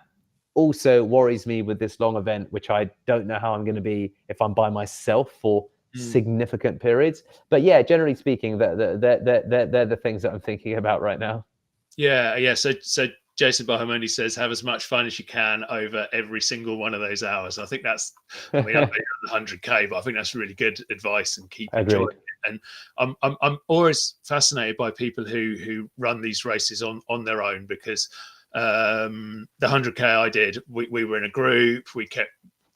also worries me with this long event, which I don't know how I'm going to be if I'm by myself for significant periods. But yeah, generally speaking, they're the things that I'm thinking about right now. Yeah. So Jason Bahamoni says, have as much fun as you can over every single one of those hours. I think that's, I mean, I'm the 100K, but I think that's really good advice, and keep enjoying it. And I'm always fascinated by people who run these races on their own, because the 100K I did, we were in a group, we kept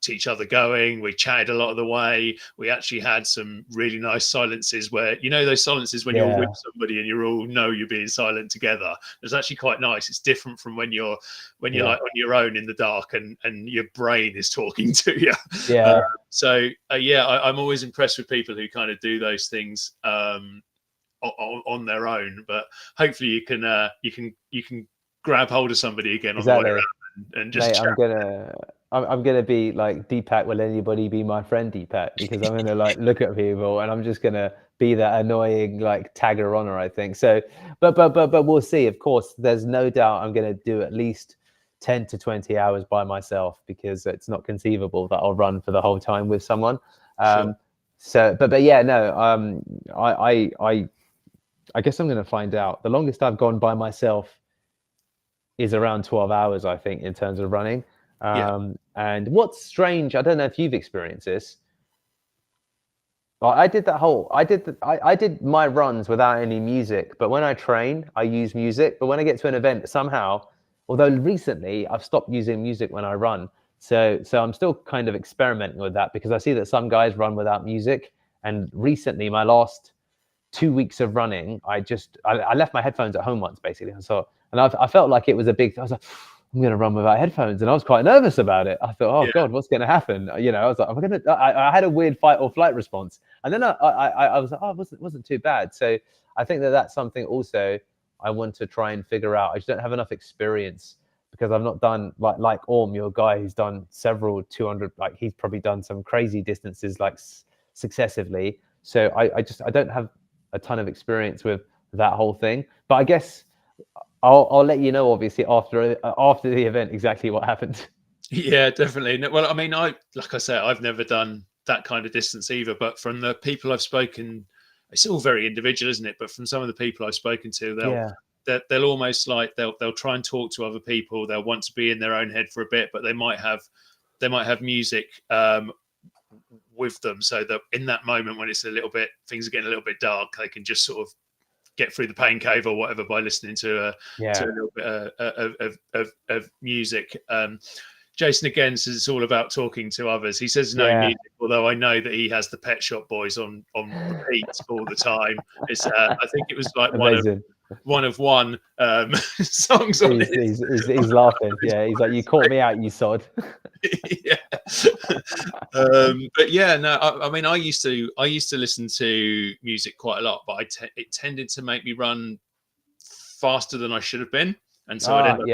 each other going, we chatted a lot of the way, we actually had some really nice silences where, you know, those silences when you're with somebody and you all know you're being silent together. It's actually quite nice. It's different from when you're like on your own in the dark and your brain is talking to you. I'm always impressed with people who kind of do those things on their own, but hopefully you can grab hold of somebody again on the way around and just chat. I'm gonna be like, Deepak, will anybody be my friend, Deepak? Because I'm gonna like look at people and I'm just gonna be that annoying like tagger honor, I think. So, but we'll see. Of course, there's no doubt I'm gonna do at least 10 to 20 hours by myself, because it's not conceivable that I'll run for the whole time with someone. So, but yeah, no. I guess I'm gonna find out. The longest I've gone by myself is around 12 hours, I think, in terms of running. And what's strange, I don't know if you've experienced this. I did my runs without any music, but when I train, I use music. But when I get to an event, somehow, although recently I've stopped using music when I run, so I'm still kind of experimenting with that, because I see that some guys run without music. And recently, my last 2 weeks of running, I left my headphones at home once, basically. And I felt like it was a big. I was like, I'm going to run without headphones, and I was quite nervous about it. I thought, oh God, what's going to happen? You know, I was like, I'm going to. I had a weird fight or flight response, and then I was like, oh, it wasn't too bad. So I think that's something also I want to try and figure out. I just don't have enough experience, because I've not done like Orm, your guy who's done several 200. Like, he's probably done some crazy distances like successively. So I don't have a ton of experience with that whole thing. But I guess I'll let you know, obviously, after the event, exactly what happened. Yeah, definitely. Well, I mean, like I say, I've never done that kind of distance either. But from the people I've spoken, it's all very individual, isn't it? But from some of the people I've spoken to, they'll almost like they'll try and talk to other people. They'll want to be in their own head for a bit, but they might have music with them, so that in that moment when things are getting a little bit dark, they can just sort of get through the pain cave or whatever by listening to a little bit of music. Jason again says it's all about talking to others. He says no music, although I know that he has the Pet Shop Boys on repeat all the time. It's I think it was like one of songs on it. He's laughing. Yeah, he's like, you caught me out, you sod. But yeah, no, I mean, I used to listen to music quite a lot, but it tended to make me run faster than I should have been, and so I'd end up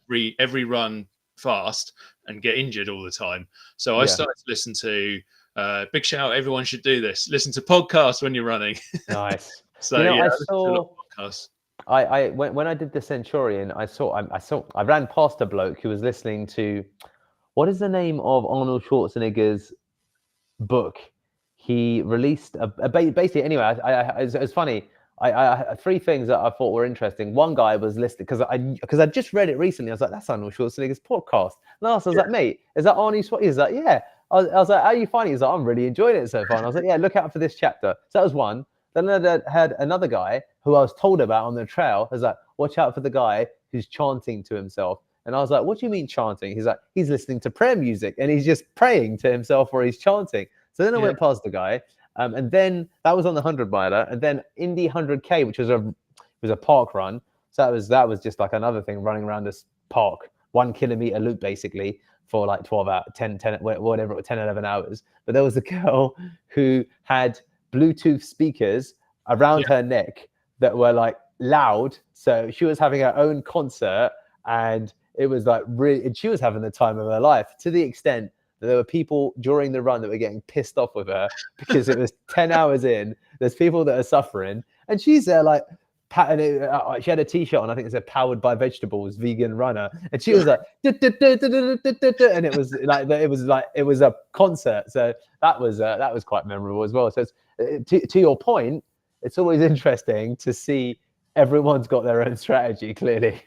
doing every run fast and get injured all the time. So I started to listen to big shout, everyone should do this. Listen to podcasts when you're running. Nice. So I saw podcasts. When I did the Centurion, I ran past a bloke who was listening to, what is the name of Arnold Schwarzenegger's book? He released basically. Anyway, it's funny. I three things that I thought were interesting. One guy was listed because I just read it recently. I was like, that's Arnold Schwarzenegger's podcast. Last, I was like, mate, is that Arnie Schwarzenegger? He's like, yeah. I was like, how are you finding it? He's like, I'm really enjoying it so far. And I was like, yeah, look out for this chapter. So that was one. Then I had another guy who I was told about on the trail. I was like, watch out for the guy who's chanting to himself. And I was like, what do you mean chanting? He's like, he's listening to prayer music and he's just praying to himself or he's chanting. So then I went past the guy. And then that was on the 100 miler, and then Indy 100K, which was a park run. So that was just like another thing, running around this park, 1 kilometer loop basically for like 12 hours, 10, whatever, 10, 11 hours. But there was a girl who had Bluetooth speakers around her neck that were like loud. So she was having her own concert, and it was like really, and she was having the time of her life, to the extent there were people during the run that were getting pissed off with her because it was 10 hours in. There's people that are suffering, and she's there like, she had a T-shirt on. I think it said "Powered by Vegetables, Vegan Runner," and she was like, and it was a concert. So that was quite memorable as well. So to your point, it's always interesting to see everyone's got their own strategy. Clearly,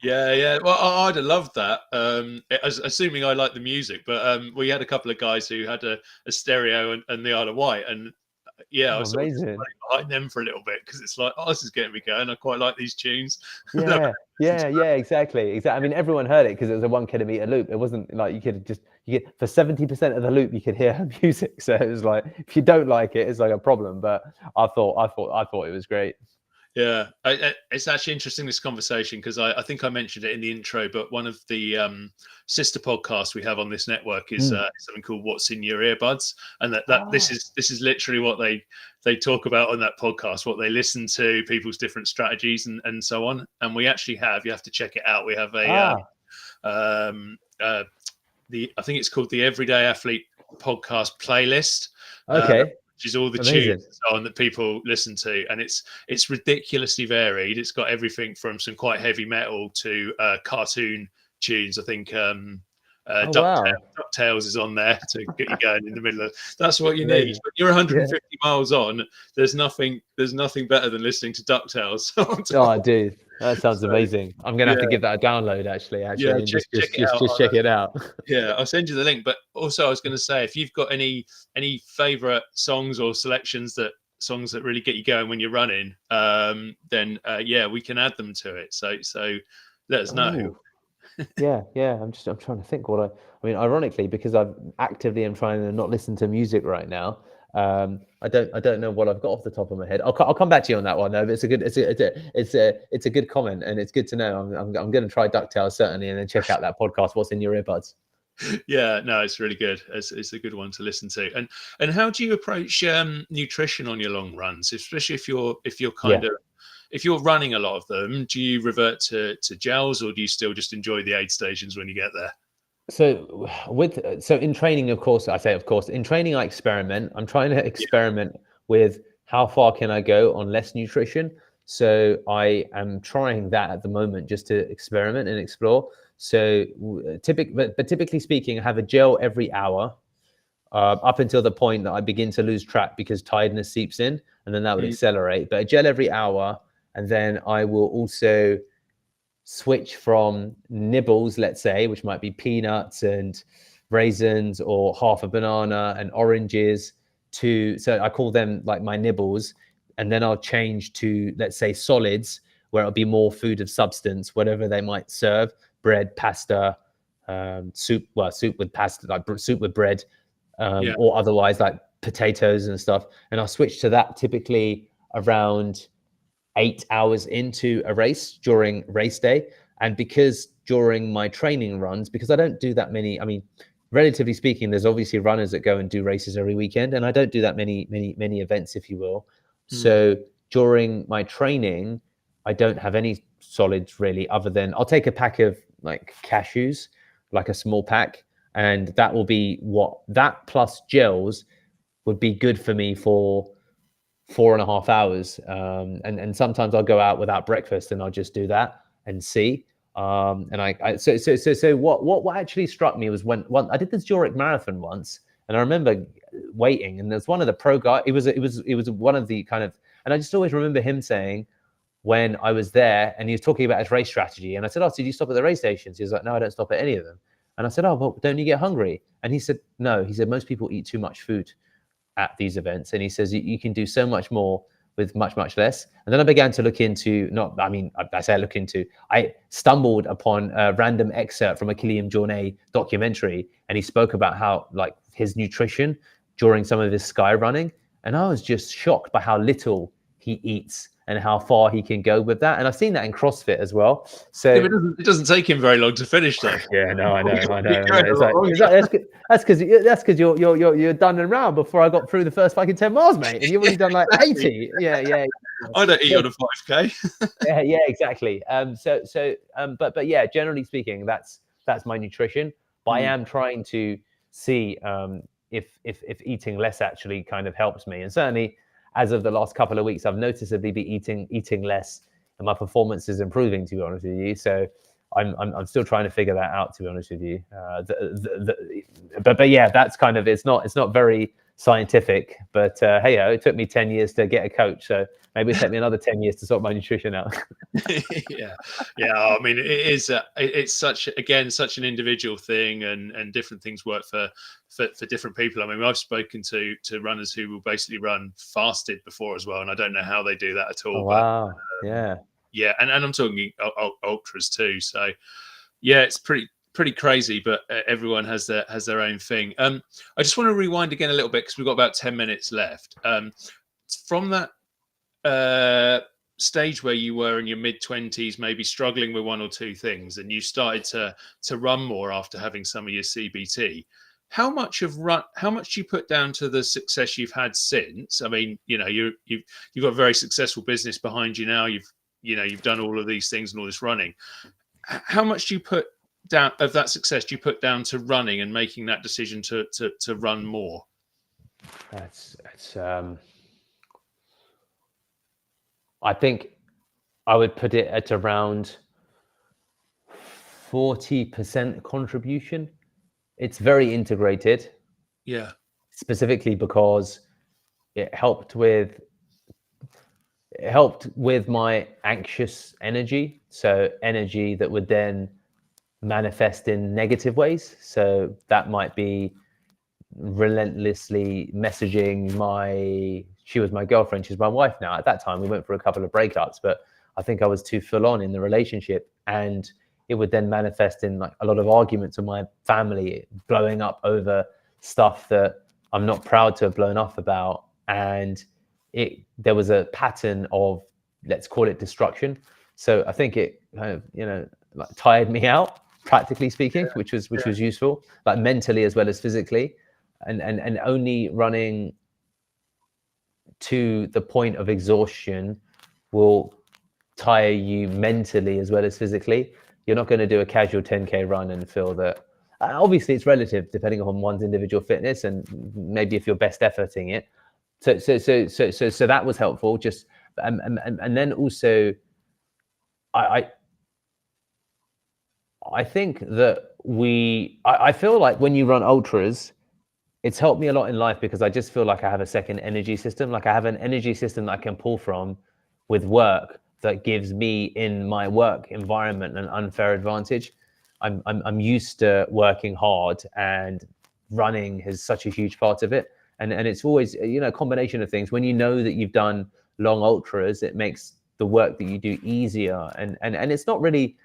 Yeah. Well, I'd have loved that. Assuming I like the music, but we had a couple of guys who had a stereo and the Isle of Wight, and I was sort of amazing. behind them for a little bit because it's like, oh, this is getting me going. I quite like these tunes. Yeah, exactly. I mean, everyone heard it because it was a 1 kilometer loop. It wasn't like you could for 70% of the loop you could hear her music. So it was like, if you don't like it, it's like a problem. But I thought it was great. Yeah, it's actually interesting, this conversation, because I think I mentioned it in the intro, but one of the sister podcasts we have on this network is something called "What's in Your Earbuds," and this is literally what they talk about on that podcast, what they listen to, people's different strategies, and so on. And we actually you have to check it out. We have I think it's called the Everyday Athlete Podcast playlist. Okay. Which is all the Amazing. tunes and so on that people listen to, and it's ridiculously varied. It's got everything from some quite heavy metal to cartoon tunes. I think DuckTales is on there to get you going in the middle of. That's what you need. When you're 150 miles on, there's nothing better than listening to DuckTales. Oh, dude, that sounds amazing. I'm gonna have to give that a download. Actually, and just check it out. Yeah, I'll send you the link. But also, I was going to say, if you've got any favorite songs or songs that really get you going when you're running, then we can add them to it. So let us know. yeah. I'm trying to think what I mean. Ironically, because I actively am trying to not listen to music right now. I don't know what I've got off the top of my head. I'll come back to you on that one. No, but it's a good comment, and it's good to know. I'm going to try DuckTales certainly, and then check out that podcast. What's in your earbuds? Yeah, no, it's really good. It's a good one to listen to. And how do you approach nutrition on your long runs, especially if you're if you're running a lot of them? Do you revert to gels, or do you still just enjoy the aid stations when you get there? So in training, of course, in training, I experiment. I'm trying to experiment with how far can I go on less nutrition. So I am trying that at the moment, just to experiment and explore. So typically speaking, I have a gel every hour up until the point that I begin to lose track because tiredness seeps in, and then that would accelerate. But a gel every hour, and then I will also switch from nibbles, let's say, which might be peanuts and raisins or half a banana and oranges, so I call them like my nibbles, and then I'll change to, let's say, solids, where it'll be more food of substance, whatever they might serve: bread, pasta, soup with pasta, like soup with bread, or otherwise like potatoes and stuff. And I'll switch to that typically around 8 hours into a race during race day. And because during my training runs, because I don't do that many, I mean, relatively speaking, there's obviously runners that go and do races every weekend, and I don't do that many events, if you will. So during my training, I don't have any solids really, other than I'll take a pack of like cashews, like a small pack, and that will be that plus gels would be good for me for 4.5 hours. And sometimes I'll go out without breakfast and I'll just do that and see. So what actually struck me was when I did the Zurich Marathon once, and I remember waiting, and there's one of the pro guy. It was one of the kind of, and I just always remember him saying when I was there, and he was talking about his race strategy, and I said, "Oh, so did you stop at the race stations?" He was like, "No, I don't stop at any of them." And I said, "Oh, well, don't you get hungry?" And he said, "No." He said, "Most people eat too much food at these events," and he says you can do so much more with much less. And then I began to look into, I stumbled upon a random excerpt from a Guillaume Jornet documentary, and he spoke about how, like, his nutrition during some of his sky running, and I was just shocked by how little he eats and how far he can go with that. And I've seen that in CrossFit as well. So it doesn't take him very long to finish, though. Yeah, no, I know. That's because you're done and round before I got through the first fucking 10 miles, mate, and you've already done like 80. Yeah. I don't eat on a 5K. yeah, exactly. But yeah, generally speaking, that's my nutrition. But I am trying to see if eating less actually kind of helps me, and certainly as of the last couple of weeks, I've noticeably been eating less and my performance is improving, to be honest with you. So I'm still trying to figure that out, to be honest with you. But yeah, that's kind of, it's not very scientific, but hey, it took me 10 years to get a coach, so maybe it'll take me another 10 years to sort my nutrition out. Yeah. I mean, it is it's such an individual thing, and different things work for different people. I mean, I've spoken to runners who will basically run fasted before as well, and I don't know how they do that at all. Oh, wow. Yeah. Yeah, and I'm talking ultras too. So yeah, it's pretty crazy, but everyone has their own thing. I just want to rewind again a little bit because we've got about 10 minutes left. From that stage where you were in your mid-20s, maybe struggling with one or two things, and you started to run more after having some of your CBT. How much do you put down to the success you've had since? I mean, you've got a very successful business behind you now. You've done all of these things and all this running. How much do you put down of that success? Do you put down to running and making that decision to run more? That's I think I would put it at around 40% contribution. It's very integrated. Yeah. Specifically because it helped with my anxious energy. So energy that would then manifest in negative ways. So that might be relentlessly messaging she was my girlfriend, she's my wife now. At that time, we went for a couple of breakups, but I think I was too full on in the relationship, and it would then manifest in like a lot of arguments with my family, blowing up over stuff that I'm not proud to have blown up about. And there was a pattern of, let's call it, destruction. So I think it kind of, like tired me out, practically speaking, which was useful, like mentally as well as physically. And only running to the point of exhaustion will tire you mentally as well as physically. You're not going to do a casual 10K run and feel that. Obviously, it's relative depending on one's individual fitness and maybe if you're best efforting it. So that was helpful. Just and then also, I think that I feel like when you run ultras, it's helped me a lot in life because I just feel like I have a second energy system. Like I have an energy system that I can pull from with work that gives me in my work environment an unfair advantage. I'm used to working hard, and running is such a huge part of it. And it's always, a combination of things. When you know that you've done long ultras, it makes the work that you do easier. And it's not really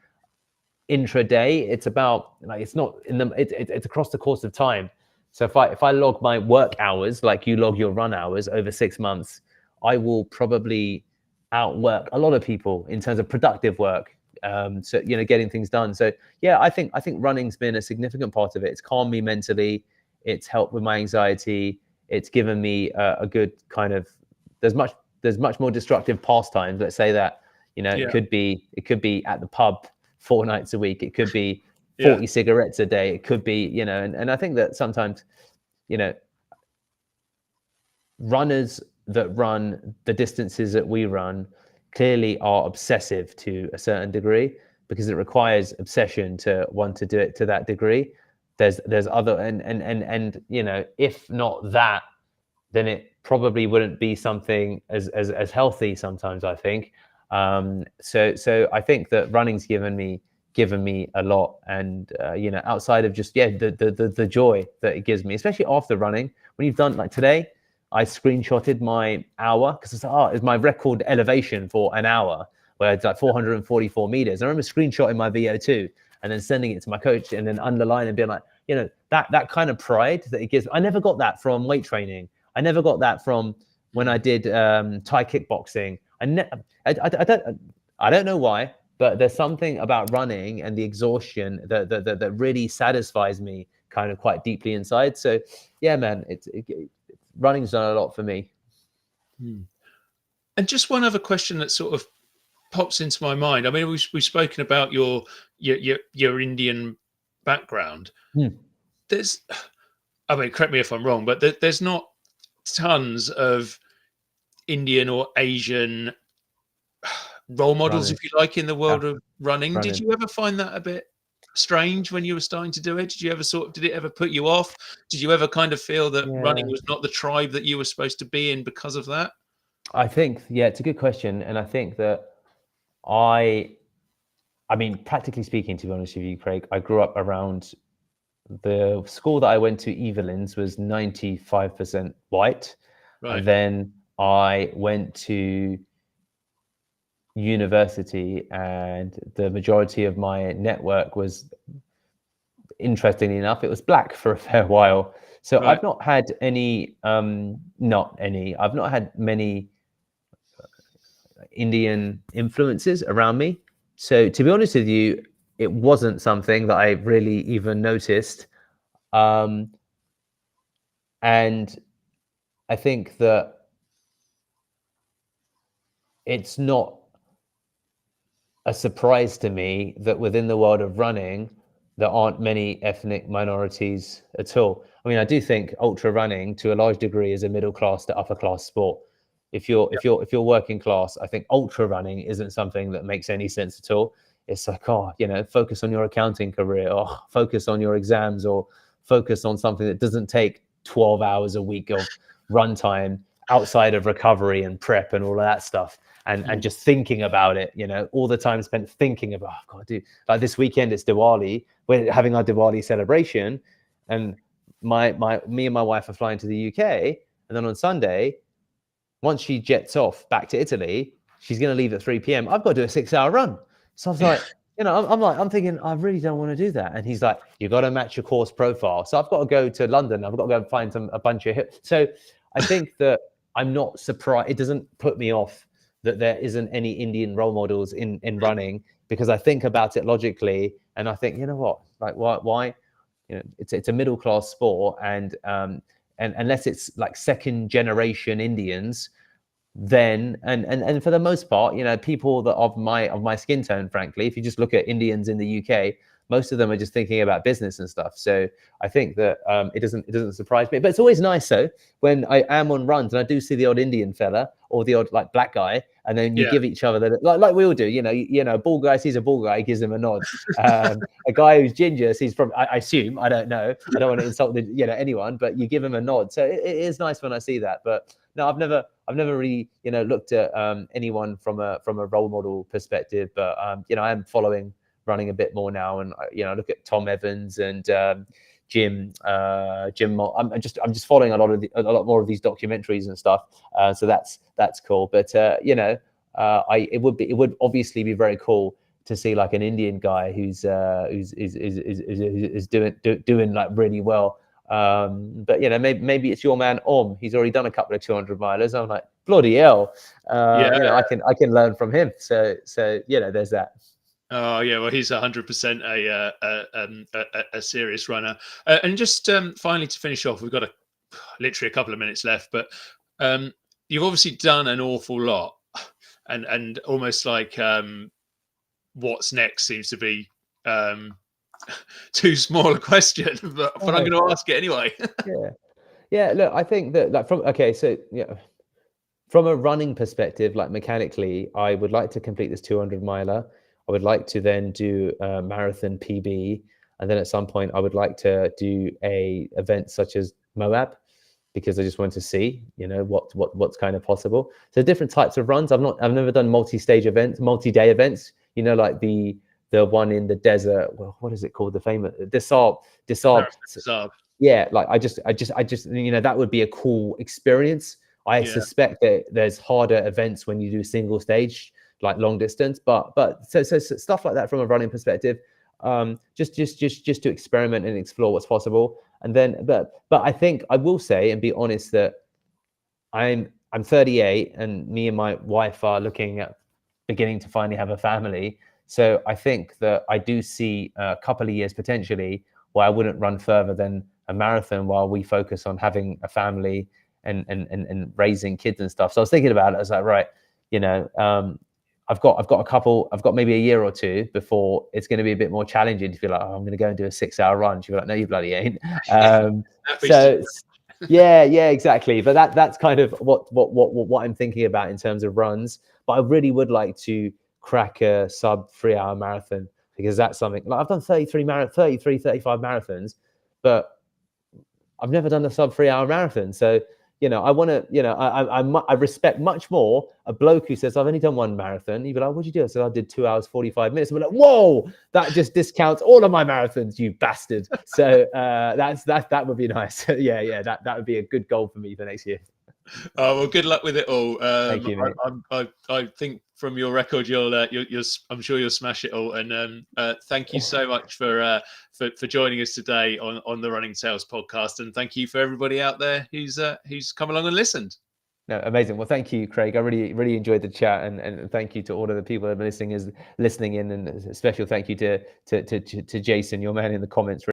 intraday. It's about, like, it's not in the, it's across the course of time. So if I log my work hours, like you log your run hours over 6 months, I will probably outwork a lot of people in terms of productive work. So, getting things done. So yeah, I think running's been a significant part of it. It's calmed me mentally. It's helped with my anxiety. It's given me a good kind of, there's much more destructive pastimes. Let's say that, it could be at the pub 4 nights a week. It could be 40 cigarettes a day. It could be, and I think that sometimes, runners that run the distances that we run clearly are obsessive to a certain degree, because it requires obsession to want to do it to that degree. There's other, and if not that, then it probably wouldn't be something as healthy sometimes, I think. So I think that running's given me a lot, and outside of just the joy that it gives me, especially after running, when you've done, like today, I screenshotted my hour because it's my record elevation for an hour, where it's like 444 meters. I remember screenshotting my VO2 and then sending it to my coach, and then underlining and being like, that kind of pride that it gives. I never got that from weight training. I never got that from when I did Thai kickboxing. I don't know why, but there's something about running and the exhaustion that really satisfies me kind of quite deeply inside. So yeah, man, running's done a lot for me. And just one other question that sort of pops into my mind. I mean, we've spoken about your Indian background. There's, I mean, correct me if I'm wrong, but there's not tons of Indian or Asian role models, Running. if you like, in the world of running. Did Running. you ever find that a bit strange when you were starting to do it? Did you ever did it ever put you off? Did you ever kind of feel that running Yeah. was not the tribe that you were supposed to be in because of that? I think, yeah, it's a good question. And I think that I mean, practically speaking, to be honest with you, Craig, I grew up around the school that I went to, Evelyn's, was 95% white. And Right. then I went to university, and the majority of my network was, interestingly enough, it was black for a fair while. So Right. I've not had any, I've not had many Indian influences around me. So to be honest with you, it wasn't something that I really even noticed. Um, and I think that it's not a surprise to me that within the world of running, there aren't many ethnic minorities at all. I mean, I do think ultra running, to a large degree, is a middle class to upper class sport. If you're working class, I think ultra running isn't something that makes any sense at all. It's like, oh, focus on your accounting career, or focus on your exams, or focus on something that doesn't take 12 hours a week of run time outside of recovery and prep and all of that stuff. And just thinking about it, all the time spent thinking about, oh God, dude, like this weekend it's Diwali, we're having our Diwali celebration, and me and my wife are flying to the UK, and then on Sunday, once she jets off back to Italy, she's going to leave at 3 p.m. I've got to do a 6-hour run. So I was like, I'm thinking, I really don't want to do that. And he's like, you got to match your course profile. So I've got to go to London. I've got to go and find a bunch of So I think that I'm not surprised. It doesn't put me off that there isn't any Indian role models in running, because I think about it logically, and I think, you know what, like why, it's a middle class sport, and unless it's like second generation Indians, then and for the most part, people that of my skin tone, frankly, if you just look at Indians in the UK, most of them are just thinking about business and stuff. So I think that it doesn't surprise me. But it's always nice, though, when I am on runs and I do see the odd Indian fella or the odd like black guy, and then you give each other like we all do. A bald guy sees a bald guy, gives him a nod. A guy who's ginger sees from, I assume, I don't know, I don't want to insult anyone, but you give him a nod. So it is nice when I see that. But no, I've never really looked at anyone from a role model perspective. But I am following running a bit more now, and I look at Tom Evans and Jim. I'm just following a lot more of these documentaries and stuff. So that's cool. But it would obviously be very cool to see like an Indian guy who's doing like really well. But maybe it's your man he's already done a couple of 200 milers. I'm like, bloody hell, I can learn from him. So there's that. Oh yeah, well, he's 100% a serious runner. And just finally, to finish off, we've got literally a couple of minutes left, but you've obviously done an awful lot, and almost like what's next seems to be too small a question, but I'm going to ask it anyway. Yeah. Look, I think that from a running perspective, like mechanically, I would like to complete this 200 miler. I would like to then do a marathon PB, and then at some point I would like to do a event such as Moab, because I just want to see, what's kind of possible. So different types of runs. I've never done multi-stage events, multi-day events. Like the one in the desert. Well, what is it called? The famous Desab. Yeah, like I just that would be a cool experience. I suspect that there's harder events when you do single stage, like long distance, but so stuff like that from a running perspective, just to experiment and explore what's possible. And then, but I think I will say and be honest that I'm 38, and me and my wife are looking at beginning to finally have a family. So I think that I do see a couple of years potentially where I wouldn't run further than a marathon while we focus on having a family and raising kids and stuff. So I was thinking about it. I was like, right, I've got maybe a year or two before it's going to be a bit more challenging to be like, oh, I'm going to go and do a 6-hour run. You're like, no, you bloody ain't. So yeah, exactly. But that's kind of what I'm thinking about in terms of runs. but I really would like to crack a sub 3 hour marathon, because that's something like I've done 35 marathons, but I've never done a sub 3 hour marathon. So, I want to, I respect much more a bloke who says, I've only done one marathon. You'd be like, what'd you do? I said, I did 2 hours, 45 minutes. I'm like, whoa, that just discounts all of my marathons, you bastard. So that would be nice. yeah, that would be a good goal for me for next year. Oh, well, good luck with it all. Thank you, mate. I think from your record, I'm sure you'll smash it all. And thank you so much for joining us today on the Running Tales podcast. And thank you for everybody out there who's come along and listened. No, amazing. Well, thank you, Craig. I really enjoyed the chat, and thank you to all of the people that have been listening in, and a special thank you to Jason, your man in the comments.